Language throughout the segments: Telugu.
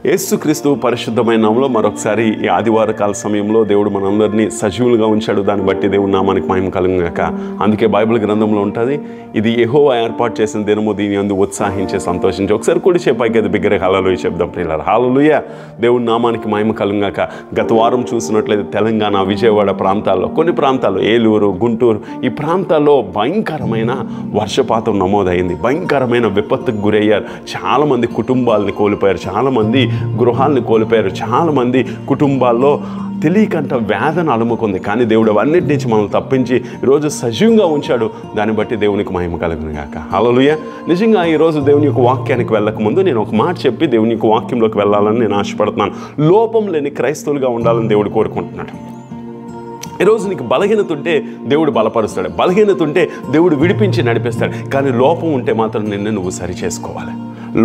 యేసుక్రీస్తు పరిశుద్ధమైన నామములో మరొకసారి ఈ ఆదివార కాల సమయంలో దేవుడు మనందరినీ సజీవులుగా ఉంచాడు. దాన్ని బట్టి దేవుడి నామానికి మహిమ కలుగుగాక. అందుకే బైబిల్ గ్రంథంలో ఉంటుంది, ఇది యెహోవా ఏర్పాటు చేసిన దినము, దీని యందు ఉత్సాహించే సంతోషించి. ఒకసారి కూడి చెప్పాక అది బిగ్గరగా హల్లెలూయా చెప్దాం ప్రియులారా. హల్లెలూయా, దేవుడి నామానికి మహిమ కలుగుగాక. గత వారం చూసినట్లయితే తెలంగాణ, విజయవాడ ప్రాంతాల్లో, కొన్ని ప్రాంతాల్లో, ఏలూరు, గుంటూరు, ఈ ప్రాంతాల్లో భయంకరమైన వర్షపాతం నమోదైంది. భయంకరమైన విపత్తుకు గురయ్యారు. చాలామంది కుటుంబాలని కోల్పోయారు, చాలామంది గృహాలను కోల్పోయారు, చాలామంది కుటుంబాల్లో తెలియకంట వేదన అలుముకుంది. కానీ దేవుడు అవన్నిటి నుంచి మనల్ని తప్పించి ఈరోజు సజీవంగా ఉంచాడు. దాన్ని బట్టి దేవునికి మహిమ కలుగును గాక. హల్లెలూయా. నిజంగా ఈరోజు దేవుని యొక్క వాక్యానికి వెళ్ళకముందు నేను ఒక మాట చెప్పి దేవుని యొక్క వాక్యంలోకి వెళ్ళాలని నేను ఆశపడుతున్నాను. లోపం లేని క్రైస్తవులుగా ఉండాలని దేవుడు కోరుకుంటున్నాడు. ఈరోజు నీకు బలహీనత ఉంటే దేవుడు బలపరుస్తాడు, బలహీనత ఉంటే దేవుడు విడిపించి నడిపిస్తాడు. కానీ లోపం ఉంటే మాత్రం నిన్ను నువ్వు సరి చేసుకోవాలి.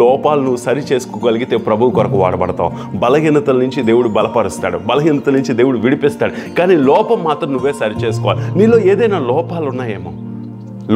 లోపాలు నువ్వు సరి చేసుకోగలిగితే ప్రభువు కొరకు వాడబడతావు. బలహీనతల నుంచి దేవుడు బలపరుస్తాడు, బలహీనతల నుంచి దేవుడు విడిపిస్తాడు. కానీ లోపం మాత్రం నువ్వే సరి చేసుకోవాలి. నీలో ఏదైనా లోపాలు ఉన్నాయేమో,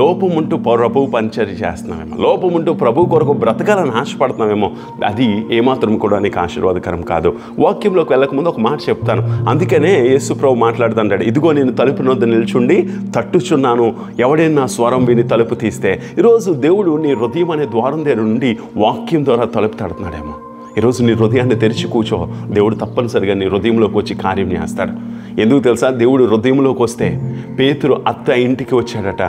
లోపం ఉంటూ ప్రభువు పరిచర్య చేస్తున్నావేమో, లోపం ఉంటూ ప్రభు కొరకు బ్రతకాలని ఆశపడుతున్నావేమో, అది ఏమాత్రం కూడా నీకు ఆశీర్వాదకరం కాదు. వాక్యంలోకి వెళ్ళకముందు ఒక మాట చెప్తాను. అందుకనే యేసు ప్రభు మాట్లాడుతుంటాడు, ఇదిగో నేను తలుపు వద్ద నిల్చుండి తట్టుచున్నాను, ఎవడైనా నా స్వరం విని తలుపు తీస్తే. ఈరోజు దేవుడు నీ హృదయం అనే ద్వారం దగ్గర నుండి వాక్యం ద్వారా తలుపు తడుతున్నాడేమో. ఈరోజు నీ హృదయాన్ని తెరిచి కూర్చో, దేవుడు తప్పనిసరిగా నీ హృదయంలోకి వచ్చి కార్యం చేస్తాడు. ఎందుకు తెలుసా? దేవుడు హృదయంలోకి వస్తే పేతురు అత్త ఇంటికి వచ్చాడట.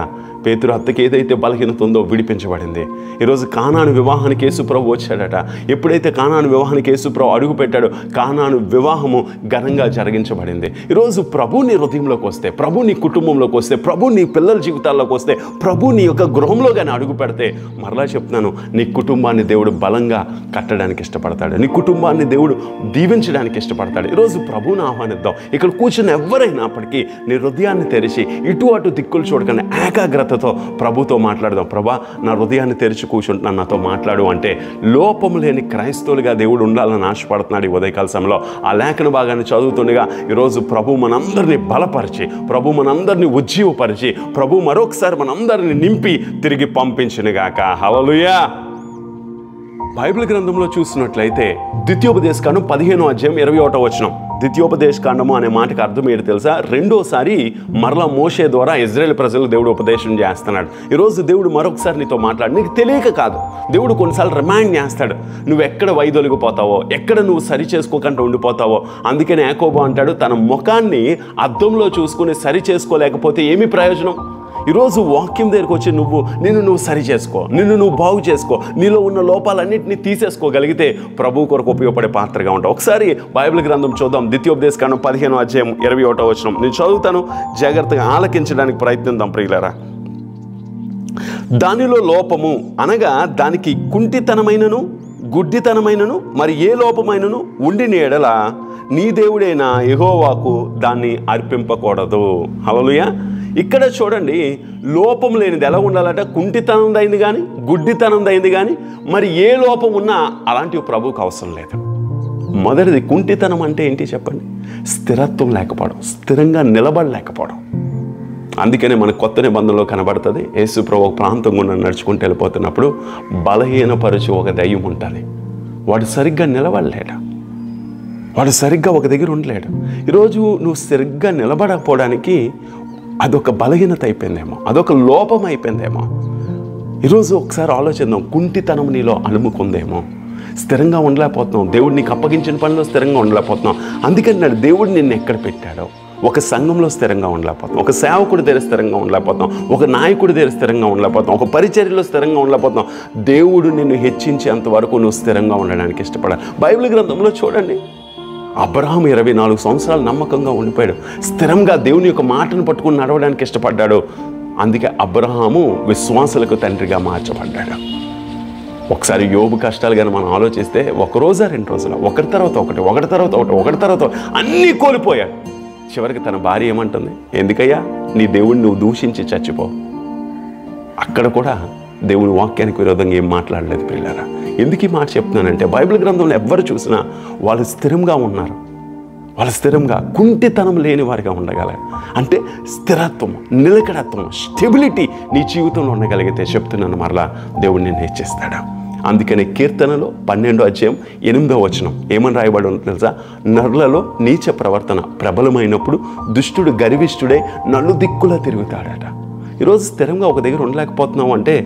పేతురు అత్తకి ఏదైతే బలహీనత ఉందో విడిపించబడింది. ఈరోజు కానాను వివాహానికి యేసుప్రభు వచ్చాడట. ఎప్పుడైతే కానాను వివాహానికి యేసుప్రభు అడుగు పెట్టాడో కానాను వివాహము ఘనంగా జరిగించబడింది. ఈరోజు ప్రభు నీ హృదయంలోకి వస్తే, ప్రభు నీ కుటుంబంలోకి వస్తే, ప్రభు నీ పిల్లల జీవితాల్లోకి వస్తే, ప్రభు నీ యొక్క గృహంలో కానీ అడుగు పెడితే, మరలా చెప్తున్నాను, నీ కుటుంబాన్ని దేవుడు బలంగా కట్టడానికి ఇష్టపడతాడు. నీ కుటుంబాన్ని దేవుడు దీవించడానికి ఇష్టపడతాడు. ఈరోజు ప్రభువుని ఆహ్వానిద్దాం. ఇక్కడ కూర్చున్న ఎవరైనాప్పటికీ నీ హృదయాన్ని తెరిచి ఇటు అటు దిక్కులు చూడకుండా ఏకాగ్రతతో ప్రభుతో మాట్లాడదాం. ప్రభా, నా హృదయాన్ని తెరిచి కూర్చుంటున్నాను, నాతో మాట్లాడు అంటే లోపం లేని క్రైస్తవులుగా దేవుడు ఉండాలని ఆశపడుతున్నాడు. ఈ ఉదయకాల సమయంలో ఆ లేఖన భాగాన్ని చదువుతుండగా ఈరోజు ప్రభు మనందరినీ బలపరిచి, ప్రభు మనందరినీ ఉజ్జీవపరిచి, ప్రభు మరొకసారి మనందరినీ నింపి తిరిగి పంపించునుగాక. హల్లెలూయా. బైబిల్ గ్రంథంలో చూసినట్లయితే ద్వితీయోపదేశకాండం 15వ అధ్యాయం 21వ వచనం. ద్వితీయోపదేశకాండము అనే మాటకి అర్థం ఏంటి తెలుసా? రెండోసారి మరలా మోషే ద్వారా ఇజ్రాయేల్ ప్రజలకు దేవుడు ఉపదేశం చేస్తున్నాడు. ఈరోజు దేవుడు మరొకసారి నీతో మాట్లాడు. నీకు తెలియక కాదు, దేవుడు కొన్నిసార్లు రిమైండ్ చేస్తాడు. నువ్వు ఎక్కడ వైదొలిగిపోతావో, ఎక్కడ నువ్వు సరి చేసుకోకుండా ఉండిపోతావో. అందుకని యాకోబు అంటాడు, తన ముఖాన్ని అద్దంలో చూసుకుని సరి చేసుకోలేకపోతే ఏమి ప్రయోజనం? ఈరోజు వాక్యం దగ్గరికి వచ్చి నిన్ను సరి చేసుకో, నిన్ను నువ్వు బాగు చేసుకో, నీలో ఉన్న లోపాలన్నింటినీ తీసేసుకోగలిగితే ప్రభు కొరకు ఉపయోగపడే పాత్రగా ఉంటావు. ఒకసారి బైబిల్ గ్రంథం చూద్దాం. ద్వితీయోపదేశకాండం 15వ అధ్యాయం 21వ వచనం నేను చదువుతాను, జాగ్రత్తగా ఆలకించడానికి ప్రయత్నిద్దాం ప్రియులారా. దానిలో లోపము అనగా దానికి కుంటితనమైనను గుడ్డితనమైనను మరి ఏ లోపమైనను ఉండిన ఎడల నీ దేవుడైన యెహోవాకు దాన్ని అర్పింపకూడదు. హల్లెలూయా. ఇక్కడ చూడండి, లోపం లేనిది ఎలా ఉండాలంటే కుంటితనం అయింది కానీ గుడ్డితనం అయింది కానీ మరి ఏ లోపం ఉన్నా అలాంటివి ప్రభువుకు అవసరం లేదు. మొదటిది కుంటితనం అంటే ఏంటి చెప్పండి? స్థిరత్వం లేకపోవడం, స్థిరంగా నిలబడలేకపోవడం. అందుకనే మన కొత్త నిబంధనలో కనబడుతుంది, యేసు ప్రభు ఒక ప్రాంతం గుండా నడుచుకుంటూ వెళ్ళిపోతున్నప్పుడు బలహీనపరచు ఒక దయ్యం ఉంటుంది. వాడు సరిగ్గా నిలబడలేడు, వాడు సరిగ్గా ఒక దగ్గర ఉండలేడు. ఈరోజు నువ్వు సరిగ్గా నిలబడకపోవడానికి అదొక బలహీనత అయిపోయిందేమో, అదొక లోపం అయిపోయిందేమో. ఈరోజు ఒకసారి ఆలోచిద్దాం. కుంటితనం నీలో అలుముకుందేమో, స్థిరంగా ఉండలేకపోతున్నావు. దేవుడు నీకు అప్పగించిన పనిలో స్థిరంగా ఉండలేకపోతున్నావు. అందుకని దేవుడు నిన్ను ఎక్కడ పెట్టాడో, ఒక సంఘంలో స్థిరంగా ఉండలేకపోతున్నాం, ఒక సేవకుడి దగ్గర స్థిరంగా ఉండలేకపోతున్నాం, ఒక నాయకుడి దగ్గర స్థిరంగా ఉండలేకపోతున్నాం, ఒక పరిచర్యలో స్థిరంగా ఉండలేకపోతున్నాం. దేవుడు నిన్ను హెచ్చించేంత వరకు నువ్వు స్థిరంగా ఉండడానికి ఇష్టపడాలి. బైబిల్ గ్రంథంలో చూడండి, అబ్రహాము 24 సంవత్సరాలు నమ్మకంగా ఉండిపోయాడు. స్థిరంగా దేవుని యొక్క మాటను పట్టుకుని నడవడానికి ఇష్టపడ్డాడు. అందుకే అబ్రహాము విశ్వాసులకు తండ్రిగా మార్చబడ్డాడు. ఒకసారి యోబు కష్టాలు కానీ మనం ఆలోచిస్తే, ఒక రోజా 2 రోజుల ఒకటి తర్వాత ఒకటి అన్నీ కోల్పోయాడు. చివరికి తన భార్య ఏమంటుంది? ఎందుకయ్యా నీ దేవుడిని నువ్వు దూషించి చచ్చిపో. అక్కడ కూడా దేవుని వాక్యానికి విరోధంగా ఏం మాట్లాడలేదు పిల్లరా. ఎందుకు ఈ మాట చెప్తున్నానంటే, బైబిల్ గ్రంథంలో ఎవ్వరు చూసినా వాళ్ళు స్థిరంగా ఉన్నారు. వాళ్ళు స్థిరంగా, కుంటితనం లేని వారిగా ఉండగలరు. అంటే స్థిరత్వం, నిలకడత్వం, స్టెబిలిటీ నీ జీవితంలో ఉండగలిగితే చెప్తున్నాను, మరలా దేవుడు నిన్ను హెచ్చిస్తాడు. అందుకని కీర్తనలో 12వ అధ్యాయం 8వ వచనం ఏమని రాయబడి ఉందో తెలుసా? నరులలో నీచ ప్రవర్తన ప్రబలమైనప్పుడు దుష్టుడు గర్విష్ఠుడై నలుదిక్కులా తిరుగుతాడట. ఈరోజు స్థిరంగా ఒక దగ్గర ఉండలేకపోతున్నావు అంటే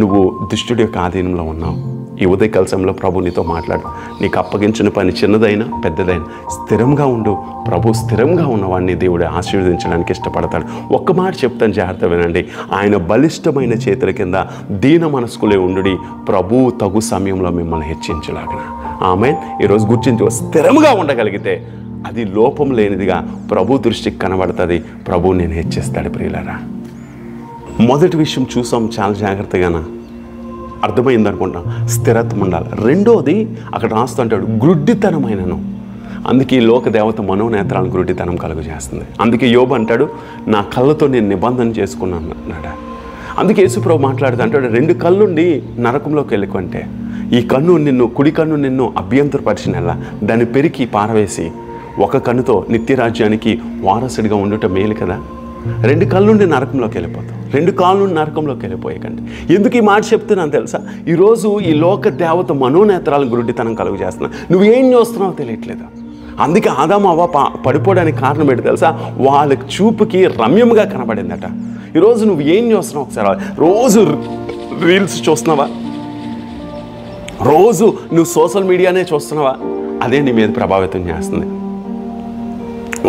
నువ్వు దుష్టుడి యొక్క ఆధీనంలో ఉన్నావు. ఈ ఉదయకాల సమయంలో ప్రభు నీతో మాట్లాడు. నీకు అప్పగించిన పని చిన్నదైనా పెద్దదైనా స్థిరంగా ఉండు. ప్రభు స్థిరంగా ఉన్నవాడిని దేవుడు ఆశీర్వదించడానికి ఇష్టపడతాడు. ఒక్క మాట చెప్తాను, జాగ్రత్త వినండి. ఆయన బలిష్టమైన చేతుల కింద దీన మనస్కులే ఉండుడి, ప్రభు తగు సమయంలో మిమ్మల్ని హెచ్చించలాగన. ఆమేన్. ఈరోజు గుర్తించి స్థిరంగా ఉండగలిగితే అది లోపం లేనిదిగా ప్రభు దృష్టికి కనబడుతుంది. ప్రభు నేను హెచ్చిస్తాడు. ప్రియులారా, మొదటి విషయం చూసాం, చాలా జాగ్రత్తగాన అర్థమైంది అనుకుంటాం. స్థిరత్వం ఉండాలి. రెండోది అక్కడ రాస్తుంటాడు గ్రుడ్డితనమైనను. అందుకే ఈ లోక దేవత మనోనేత్రాలను గ్రుడ్డితనం కలుగు చేస్తుంది. అందుకే యోబు అంటాడు, నా కళ్ళతో నేను నిబంధన చేసుకున్నాను అన్నాడు. అందుకే యేసుప్రభు మాట్లాడుతూ అంటాడు, 2 కళ్ళుండి నరకంలోకి వెళ్ళుకుంటే ఈ కన్ను నిన్ను, కుడి కన్ను నిన్ను అభ్యంతరపరిచినలా దాన్ని పెరికి పారవేసి ఒక కన్నుతో నిత్యరాజ్యానికి వారసుడిగా ఉండటం మేలు కదా. 2 కళ్ళుండి నరకంలోకి వెళ్ళిపోతాం. 2 కాళ్ళ నుండి నరకంలోకి వెళ్ళిపోయేకండి. ఎందుకు ఈ మాట చెప్తున్నాను తెలుసా? ఈరోజు ఈ లోక దేవత మనోనేత్రాలను గురుడితనం కలుగు చేస్తున్నా. నువ్వేం చూస్తున్నావో తెలియట్లేదు. అందుకే ఆదాము అవ్వ పడిపోవడానికి కారణం ఏంటి తెలుసా? వాళ్ళకి చూపుకి రమ్యముగా కనబడిందట. ఈరోజు నువ్వు ఏం చూస్తున్నావు ఒకసారి. రోజు రీల్స్ చూస్తున్నావా? రోజు నువ్వు సోషల్ మీడియానే చూస్తున్నావా? అదే నీ మీద ప్రభావితం చేస్తుంది.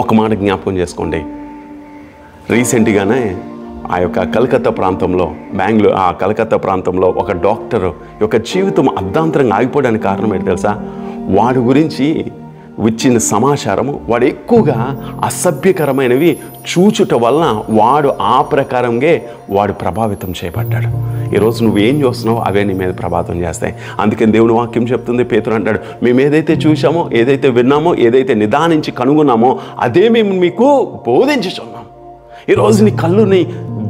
ఒక మాట జ్ఞాపకం చేసుకోండి. రీసెంట్గానే ఆ యొక్క కలకత్తా ప్రాంతంలో, ఆ కలకత్తా ప్రాంతంలో ఒక డాక్టర్ యొక్క జీవితం అర్ధాంతరంగా ఆగిపోవడానికి కారణం ఏంటి తెలుసా? వాడి గురించి వచ్చిన సమాచారము వాడు ఎక్కువగా అసభ్యకరమైనవి చూచుట వలన వాడు ఆ ప్రకారంగా వాడు ప్రభావితం చేయబడ్డాడు. ఈరోజు నువ్వు ఏం చూస్తున్నావో అవే నీ మీద ప్రభావితం చేస్తాయి. అందుకని దేవుని వాక్యం చెప్తుంది, పేతురు అంటాడు, మేము ఏదైతే చూసామో, ఏదైతే విన్నామో, ఏదైతే నిదానించి కనుగొన్నామో అదే మేము మీకు బోధించుచున్నాం. ఈరోజు నీ కళ్ళుని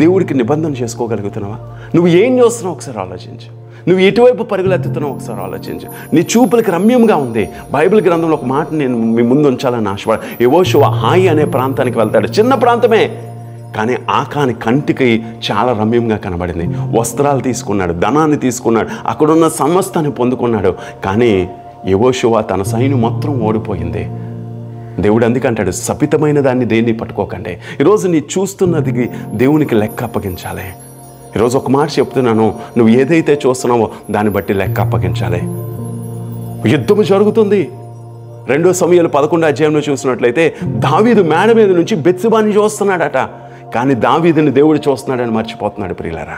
దేవుడికి నిబంధన చేసుకోగలుగుతున్నావా? నువ్వు ఏం చేస్తున్నావు ఒకసారి ఆలోచించు. నువ్వు ఎటువైపు పరుగులెత్తుతున్నావు ఒకసారి ఆలోచించు. నీ చూపులకి రమ్యంగా ఉంది. బైబిల్ గ్రంథంలో ఒక మాట నేను మీ ముందు ఉంచాలని ఆశపడ. యెహోషువ హాయి అనే ప్రాంతానికి వెళ్తాడు. చిన్న ప్రాంతమే, కానీ ఆకాని కంటికి చాలా రమ్యంగా కనబడింది. వస్త్రాలు తీసుకున్నాడు, ధనాన్ని తీసుకున్నాడు, అక్కడున్న సమస్తాన్ని పొందుకున్నాడు. కానీ యెహోషువ తన సైన్యం మొత్తం ఓడిపోయింది. దేవుడు అందుకంటాడు, శపితమైన దాన్ని దేన్ని పట్టుకోకండి. ఈరోజు నీ చూస్తున్నది దేవునికి లెక్క అప్పగించాలి. ఈరోజు ఒక మాట చెప్తున్నాను, నువ్వు ఏదైతే చూస్తున్నావో దాన్ని బట్టి లెక్క అప్పగించాలి. యుద్ధము జరుగుతుంది. 2 సమూయేలు 11వ అధ్యాయంలో చూసినట్లయితే దావీదు మేడ మీద నుంచి బెత్షెబాని చూస్తున్నాడట. కానీ దావీదుని దేవుడు చూస్తున్నాడని మర్చిపోతున్నాడు. ప్రియులారా,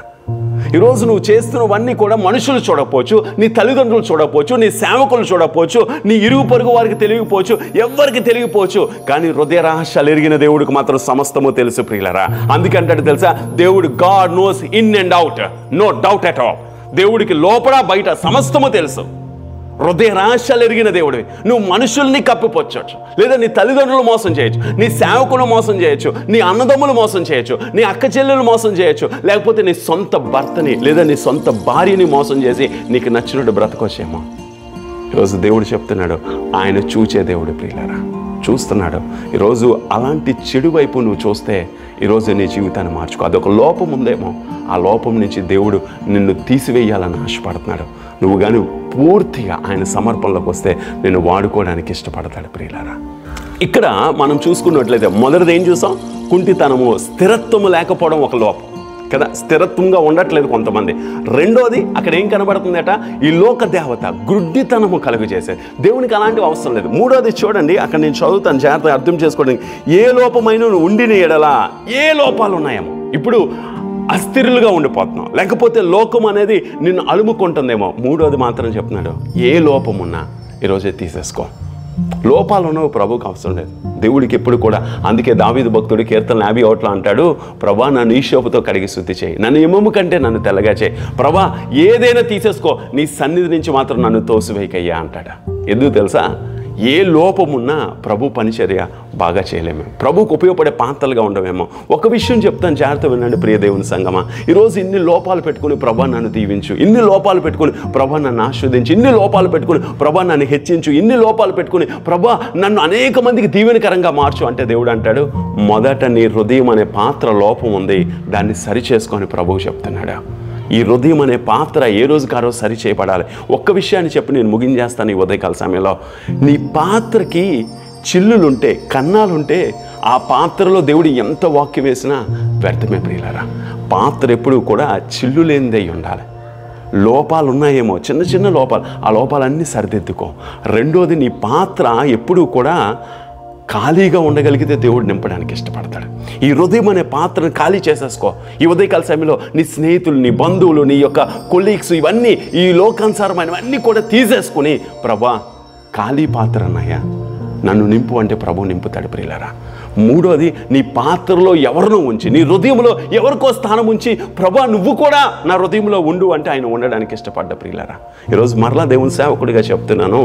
ఈరోజు నువ్వు చేస్తున్నవన్నీ కూడా మనుషులు చూడకపోవచ్చు, నీ తల్లిదండ్రులు చూడకపోవచ్చు, నీ సేవకులు చూడకపోవచ్చు, నీ ఇరుగు పొరుగు వారికి తెలియకపోవచ్చు, ఎవరికి తెలియకపోవచ్చు, కానీ హృదయ రహస్యాలు ఎరిగిన దేవుడికి మాత్రం సమస్తము తెలుసు. ప్రియులారా, అందుకంటే తెలుసా, దేవుడు God knows in and out, no doubt at all. దేవుడికి లోపల బయట సమస్తము తెలుసు. హృదయ రహస్యాలు ఎరిగిన దేవుడివి. నువ్వు మనుషుల్ని కప్పిపోవచ్చు, లేదా నీ తల్లిదండ్రులు మోసం చేయొచ్చు, నీ సేవకులు మోసం చేయొచ్చు, నీ అన్నదమ్ములు మోసం చేయొచ్చు, నీ అక్క చెల్లెలు మోసం చేయొచ్చు, లేకపోతే నీ సొంత భర్తని లేదా నీ సొంత భార్యని మోసం చేసి నీకు నచ్చినట్టు బ్రతకొచ్చేమో. ఈరోజు దేవుడు చెప్తున్నాడు, ఆయన చూచే దేవుడు. ప్రియులారా, చూస్తున్నాడు. ఈరోజు అలాంటి చెడు వైపు నువ్వు చూస్తే ఈరోజు నీ జీవితాన్ని మార్చుకో. అదొక లోపం ఉందేమో, ఆ లోపం నుంచి దేవుడు నిన్ను తీసివేయాలని ఆశపడుతున్నాడు. నువ్వు కానీ పూర్తిగా ఆయన సమర్పణలోకి వస్తే నిన్ను వాడుకోవడానికి ఇష్టపడతాడు. ప్రియులారా, ఇక్కడ మనం చూసుకున్నట్లయితే మొదటిది ఏం చూసాం? కుంటితనము, స్థిరత్వము లేకపోవడం ఒక లోపం కదా. స్థిరత్వంగా ఉండట్లేదు కొంతమంది. రెండోది అక్కడ ఏం కనబడుతుందట? ఈ లోక దేవత గుడ్డితనము కలుగు చేసేది. దేవునికి అలాంటివి అవసరం లేదు. మూడోది చూడండి, అక్కడ నేను చదువుతాను, జాగ్రత్తగా అర్థం చేసుకోవడానికి. ఏ లోపమైన ఉండిన ఎడలా, ఏ లోపాలు ఉన్నాయేమో. ఇప్పుడు అస్థిరులుగా ఉండిపోతున్నావు, లేకపోతే లోకం అనేది నిన్ను అలుముకుంటుందేమో. మూడోది మాత్రం చెప్తున్నాడు, ఏ లోపం ఉన్నా ఈరోజే తీసేసుకో. లోపాలు ఉన్నవి ప్రభువుకి అవసరం లేదు, దేవుడికి ఎప్పుడు కూడా. అందుకే దావీదు భక్తుడు కీర్తన 51 అంటాడు, ప్రభా నన్ను ఈశోపుతో కడిగి శుద్ధి చేయి, నన్ను హిమము కంటే నన్ను తెల్లగా చేయి. ప్రభా ఏదైనా తీసేసుకో, నీ సన్నిధి నుంచి మాత్రం నన్ను తోసివేయకయ్యా అంటాడు. ఎందుకు తెలుసా? ఏ లోపమున్నా ప్రభు పరిచర్య బాగా చేయలేము, ప్రభుకు ఉపయోగపడే పాత్రలుగా ఉండమేమో. ఒక విషయం చెప్తాను, జాగ్రత్త వినండి ప్రియ దేవుని సంగమా. ఈరోజు ఇన్ని లోపాలు పెట్టుకుని ప్రభా నన్ను దీవించు, ఇన్ని లోపాలు పెట్టుకుని ప్రభా నన్ను ఆస్వాదించు, ఇన్ని లోపాలు పెట్టుకుని ప్రభా నన్ను హెచ్చించు, ఇన్ని లోపాలు పెట్టుకుని ప్రభా నన్ను అనేక మందికి దీవెనకరంగా మార్చు అంటే దేవుడు అంటాడు, మొదట నీ హృదయం అనే పాత్ర లోపం ఉంది, దాన్ని సరిచేసుకొని ప్రభువు చెప్తున్నాడు. ఈ హృదయం అనే పాత్ర ఏ రోజుకి ఆ రోజు సరి చేయబడాలి. ఒక్క విషయాన్ని చెప్పి నేను ముగించేస్తాను ఈ ఉదయకాల సమయంలో. నీ పాత్రకి చిల్లులుంటే, కన్నాలుంటే, ఆ పాత్రలో దేవుడు ఎంత వాక్యం వేసినా వ్యర్థమే ప్రియులారా. పాత్ర ఎప్పుడూ కూడా చిల్లు లేనిదై ఉండాలి. లోపాలు ఉన్నాయేమో, చిన్న చిన్న లోపాలు, ఆ లోపాలన్నీ సరిదిద్దుకో. రెండోది, నీ పాత్ర ఎప్పుడూ కూడా ఖాళీగా ఉండగలిగితే దేవుడు నింపడానికి ఇష్టపడతాడు. ఈ హృదయం అనే పాత్రను ఖాళీ చేసేసుకో. ఈ ఉదయకాల సమయంలో నీ స్నేహితులు, నీ బంధువులు, నీ యొక్క కొలీగ్స్, ఇవన్నీ ఈ లోకానుసారమైనవన్నీ కూడా తీసేసుకుని, ప్రభా ఖాళీ పాత్ర అన్నాయా నన్ను నింపు అంటే ప్రభు నింపుతాడు ప్రియులారా. మూడోది, నీ పాత్రలో ఎవరినో ఉంచి, నీ హృదయంలో ఎవరికో స్థానం ఉంచి, ప్రభా నువ్వు కూడా నా హృదయంలో ఉండు అంటే ఆయన ఉండడానికి ఇష్టపడ్డ ప్రియులారా. ఈరోజు మరలా దేవుని సేవకుడిగా చెప్తున్నాను,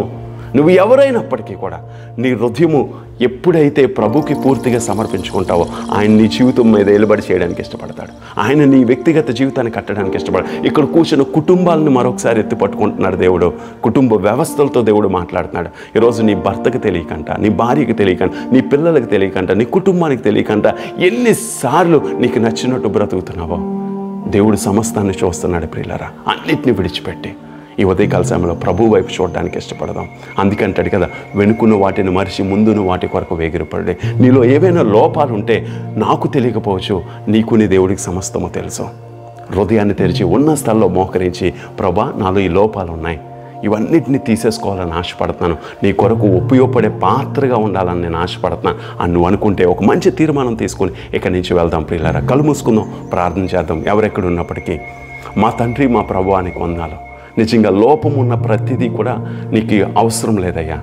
నువ్వు ఎవరైనప్పటికీ కూడా నీ హృదయము ఎప్పుడైతే ప్రభుకి పూర్తిగా సమర్పించుకుంటావో ఆయన నీ జీవితం మీద ఏలుబడి చేయడానికి ఇష్టపడతాడు. ఆయన నీ వ్యక్తిగత జీవితాన్ని కట్టడానికి ఇష్టపడతాడు. ఇక్కడ కూర్చున్న కుటుంబాలను మరొకసారి ఎత్తి పట్టుకుంటున్నాడు దేవుడు. కుటుంబ వ్యవస్థలతో దేవుడు మాట్లాడుతున్నాడు. ఈరోజు నీ భర్తకు తెలియకంట, నీ భార్యకి తెలియకంట, నీ పిల్లలకు తెలియకంట, నీ కుటుంబానికి తెలియకంట ఎన్నిసార్లు నీకు నచ్చినట్టు బ్రతుకుతున్నావో దేవుడు సమస్తాన్ని చూస్తున్నాడు ప్రియులారా. అన్నిటిని విడిచిపెట్టి ఈ ఉదయకాల సమయంలో ప్రభు వైపు చూడడానికి ఇష్టపడదాం. అందుకంటాడు కదా, వెనుకున్న వాటిని మరిచి ముందున్న వాటి కొరకు వేగిరపడే. నీలో ఏవైనా లోపాలు ఉంటే నాకు తెలియకపోవచ్చు, నీకు నీ దేవుడికి సమస్తము తెలుసు. హృదయాన్ని తెరిచి ఉన్న స్థలంలో మోకరించి, ప్రభా నాలో ఈ లోపాలు ఉన్నాయి, ఇవన్నిటిని తీసేసుకోవాలని ఆశపడుతున్నాను, నీ కొరకు ఉపయోగపడే పాత్రగా ఉండాలని నేను ఆశపడుతున్నాను అని నువ్వు అనుకుంటే ఒక మంచి తీర్మానం తీసుకొని ఇక్కడి నుంచి వెళ్దాం ప్రియులారా. కళ్ళు మూసుకుందాం, ప్రార్థన చేద్దాం. ఎవరెక్కడ ఉన్నప్పటికీ, మా తండ్రి, మా ప్రభువానికి వందనాలు. నిజంగా లోపం ఉన్న ప్రతిదీ కూడా నీకు అవసరం లేదయ్యా.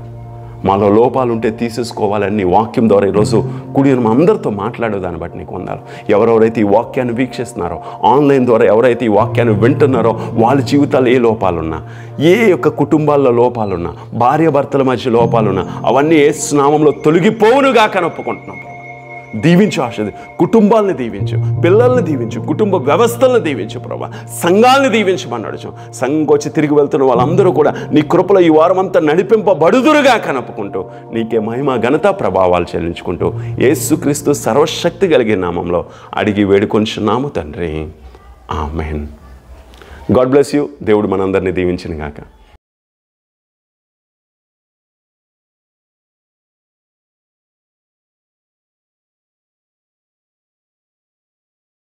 మాలో లోపాలు ఉంటే తీసేసుకోవాలని వాక్యం ద్వారా ఈరోజు కూడి అందరితో మాట్లాడేదాన్ని బట్టి నీకు వందనాలు. ఎవరెవరైతే ఈ వాక్యాన్ని వీక్షిస్తున్నారో, ఆన్లైన్ ద్వారా ఎవరైతే ఈ వాక్యాన్ని వింటున్నారో, వాళ్ళ జీవితాల్లో ఏ లోపాలున్నా, ఏ యొక్క కుటుంబాల్లో లోపాలున్నా, భార్యాభర్తల మధ్య లోపాలున్నా, అవన్నీ యేసు నామములో తొలగిపోవునుగా కనొప్పుకుంటున్నాం. దీవించు, ఆశది కుటుంబాలను దీవించు, పిల్లల్ని దీవించు, కుటుంబ వ్యవస్థలను దీవించు ప్రభా, సంఘాలను దీవించమన్నాడు. సంఘంకి వచ్చి తిరిగి వెళ్తున్న వాళ్ళందరూ కూడా నీ కృపలో ఈ వారం అంతా నడిపింపబడుదురుగా కనపుకుంటూ నీకే మహిమ, ఘనత, ప్రభావాలు చెల్లించుకుంటూ యేసుక్రీస్తు సర్వశక్తి కలిగిన నామంలో అడిగి వేడుకొంచున్నాము తండ్రి. ఆమెన్. God bless you. దేవుడు మనందరినీ దీవించిన గాక.